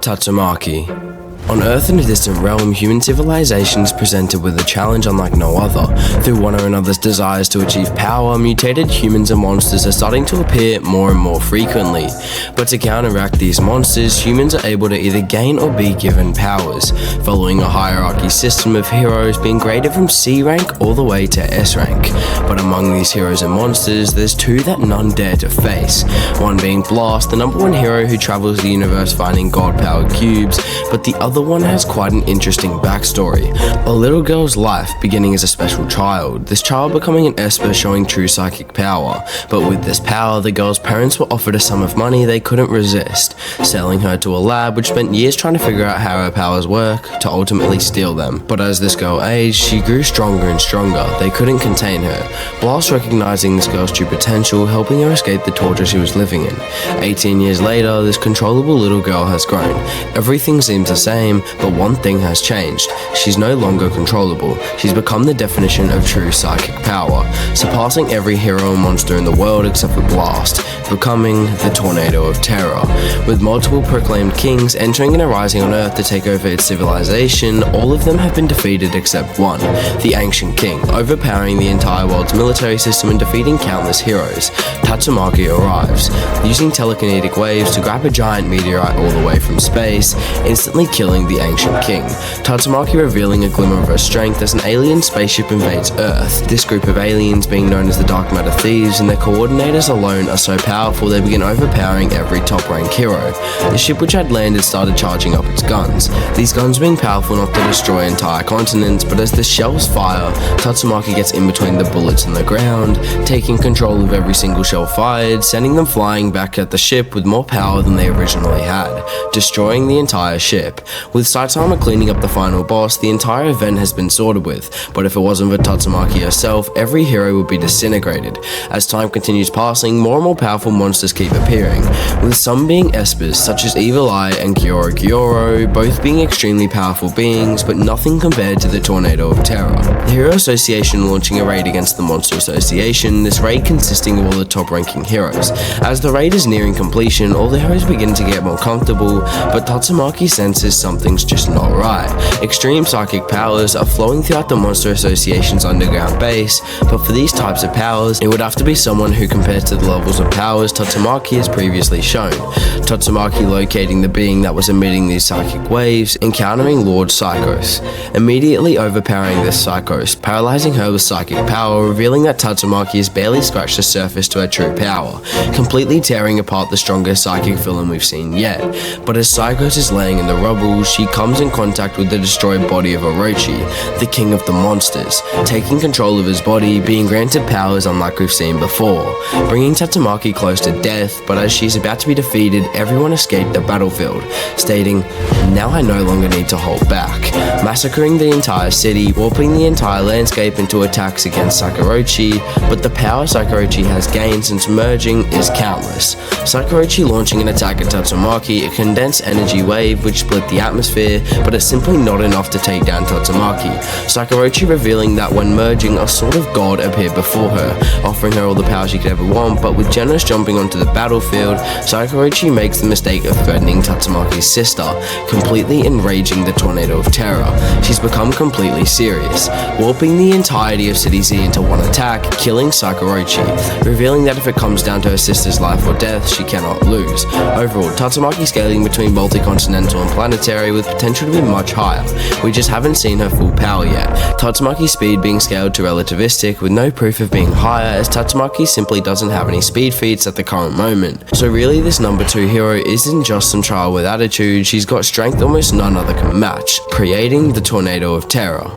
Tatsumaki. On Earth in a distant realm, human civilization is presented with a challenge unlike no other. Through one or another's desires to achieve power, mutated humans and monsters are starting to appear more and more frequently. But to counteract these monsters, humans are able to either gain or be given powers, following a hierarchy system of heroes being graded from C rank all the way to S rank. But among these heroes and monsters, there's two that none dare to face. One being Blast, the #1 hero who travels the universe finding god-powered cubes, but the other one has quite an interesting backstory. A little girl's life beginning as a special child, this child becoming an Esper showing true psychic power. But with this power, the girl's parents were offered a sum of money they couldn't resist, selling her to a lab which spent years trying to figure out how her powers work to ultimately steal them. But as this girl aged, she grew stronger and stronger. They couldn't contain her. Blast recognizing this girl's true potential, helping her escape the torture she was living in. 18 years later, this controllable little girl has grown. Everything seems the same, but one thing has changed. She's no longer controllable. She's become the definition of true psychic power, surpassing every hero and monster in the world except for Blast, becoming the Tornado of Terror. With multiple proclaimed kings entering and arising on Earth to take over its civilization, all of them have been defeated except one, the Ancient King, overpowering the entire world's military system and defeating countless heroes. Tatsumaki arrives, using telekinetic waves to grab a giant meteorite all the way from space, instantly killing the Ancient King. Tatsumaki revealing a glimmer of her strength as an alien spaceship invades Earth. This group of aliens being known as the Dark Matter Thieves, and their coordinators alone are so powerful they begin overpowering every top rank hero. The ship which had landed started charging up its guns. These guns being powerful enough to destroy entire continents, but as the shells fire, Tatsumaki gets in between the bullets and the ground, taking control of every single shell fired, sending them flying back at the ship with more power than they originally had, destroying the entire ship. With Saitama cleaning up the final boss, the entire event has been sorted with, but if it wasn't for Tatsumaki herself, every hero would be disintegrated. As time continues passing, more and more powerful monsters keep appearing, with some being Espers such as Evil Eye and Gyoro, both being extremely powerful beings, but nothing compared to the Tornado of Terror. The Hero Association launching a raid against the Monster Association, this raid consisting of all the top-ranking heroes. As the raid is nearing completion, all the heroes begin to get more comfortable, but Tatsumaki senses something's just not right. Extreme psychic powers are flowing throughout the Monster Association's underground base, but for these types of powers, it would have to be someone who compares to the levels of powers Tatsumaki has previously shown. Tatsumaki locating the being that was emitting these psychic waves, encountering Lord Psychos, immediately overpowering this Psychos, paralyzing her with psychic power, revealing that Tatsumaki has barely scratched the surface to her true power, completely tearing apart the strongest psychic villain we've seen yet. But as Psychos is laying in the rubble, she comes in contact with the destroyed body of Orochi, the king of the monsters, taking control of his body, being granted powers unlike we've seen before, bringing Tatsumaki close to death. But as she's about to be defeated, everyone escaped the battlefield, stating, "Now I no longer need to hold back," massacring the entire city, warping the entire landscape into attacks against Sakurachi. But the power Sakurachi has gained since merging is countless. Sakurachi launching an attack at Tatsumaki, a condensed energy wave which split the atmosphere, but it's simply not enough to take down Tatsumaki. Sakurachi revealing that when merging, a sort of god appeared before her, offering her all the power she could ever want. But with Genos jumping onto the battlefield, Sakurachi makes the mistake of threatening Tatsumaki's sister, completely enraging the Tornado of Terror. She's become completely serious, warping the entirety of City Z into one attack, killing Sakurachi, revealing that if it comes down to her sister's life or death, she cannot lose. Overall, Tatsumaki scaling between multi-continental and planetary with potential to be much higher. We just haven't seen her full power yet. Tatsumaki's speed being scaled to relativistic with no proof of being higher, as Tatsumaki simply doesn't have any speed feats at the current moment. So really this #2 hero isn't just some child with attitude, she's got strength almost none other can match, creating the Tornado of Terror.